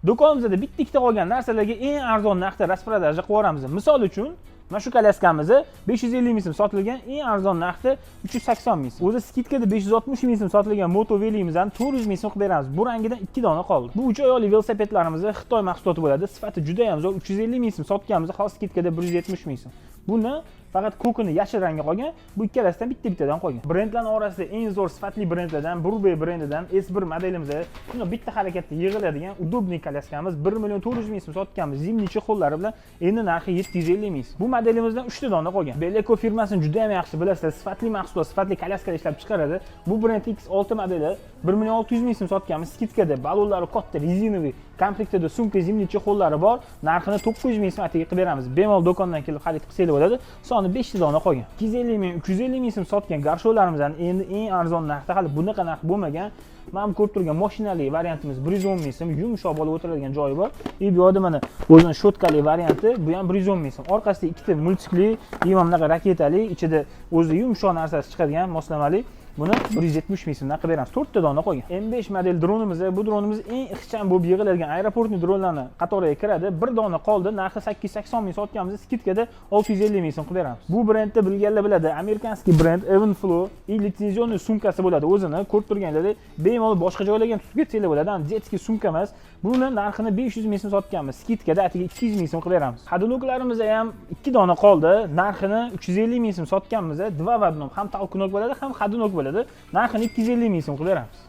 Do'konimizda bitta-ikkita qolgan narsalarga eng arzon narxda rasprodaja qilib yuboramiz. Misol uchun, mana shu kolyaskamizni 550 ming so'm sotilgan eng arzon narxda 380 ming so'm. O'zi skidkada 560 ming so'm sotilgan Moto Velimizni 400 ming so'm qilib beramiz. Bu rangidan 2 dona qoldi. Bu 3 oyoqli velosipedlarimiz Xitoy mahsuloti bo'ladi. Sifati juda ham zo'r. 350 ming so'm sotganmiz, hozir skidkada 170 ming so'm. Buni faqat ko'kini yashil rangga qolgan, bu ikkalasidan bitta-bittadan qolgan. Brendlarning orasida eng zo'r sifatli brendlardan Burbey brendidan S1 modelimizda shuni bitta harakatda yig'iladigan udobniy kolyaskamiz 1 million 400 ming so'm sotganmiz. Zimniy chexollari bilan endi narxi 750 ming so'm. Bu modelimizdan 3 ta dona qolgan. Beleco firmasini juda ham yaxshi bilasizlar. Sifatli mahsulot, sifatli kolyaskalar ishlab chiqaradi. Bu brend X6 modeli 1 million 600 ming so'm sotganmiz. Skidkada balonlari katta, rezinoviy, komplektida sumka, zimniy chexollari bor. Narxini 900 ming so'm qilib beramiz. Bemalol do'kondan kelib xarid qilsangiz bo'ladi. Soni 5 ta dona qolgan. 250 ming, 350 ming so'm sotgan garshoylarimizdan endi eng arzon narxda hali bunaqa narx bo'lmagan. Mana ko'rib turgan mashinali variantimiz 110 ming so'm, yumshoq bo'lib o'tiradigan joyi bor. Bu yoqda mana o'zining shotkali varianti, bu ham 110 ming so'm. Orqasida ikkita multikli, bunaqa raketali, ichida o'zi yumshoq narsasi chiqadigan moslamali. Buni 170 ming so'mdan qilib beramiz. 4 ta dona qolgan. M5 model dronimiz, bu dronimiz eng ixcham bo'lib yig'iladigan aeroportning dronlarini qatoriga kiradi. Bir dona qoldi, narxi 880 ming sotganmiz, skidkada 650 ming so'm qilib beramiz. Bu brendni bilganlar biladi. Amerikanskiy brend Evenflow litsenzioniy sumkasi bo'ladi. O'zini ko'rib turganlaringiz bemalol boshqa joylarga tutib ketsanglar bo'ladi. Jetski sumka emas. Buni narxini 500 ming so'm sotganmiz, skidkada atiga 200 ming so'm qilib beramiz. Hadunoklarimiz ham 2 dona qoldi. Narxini 350 ming so'm sotganmiz. Dva vadnom ham talqinok bo'ladi, ham hadunok bo'ladi. Narxini 250 ming so'm qilib beramiz.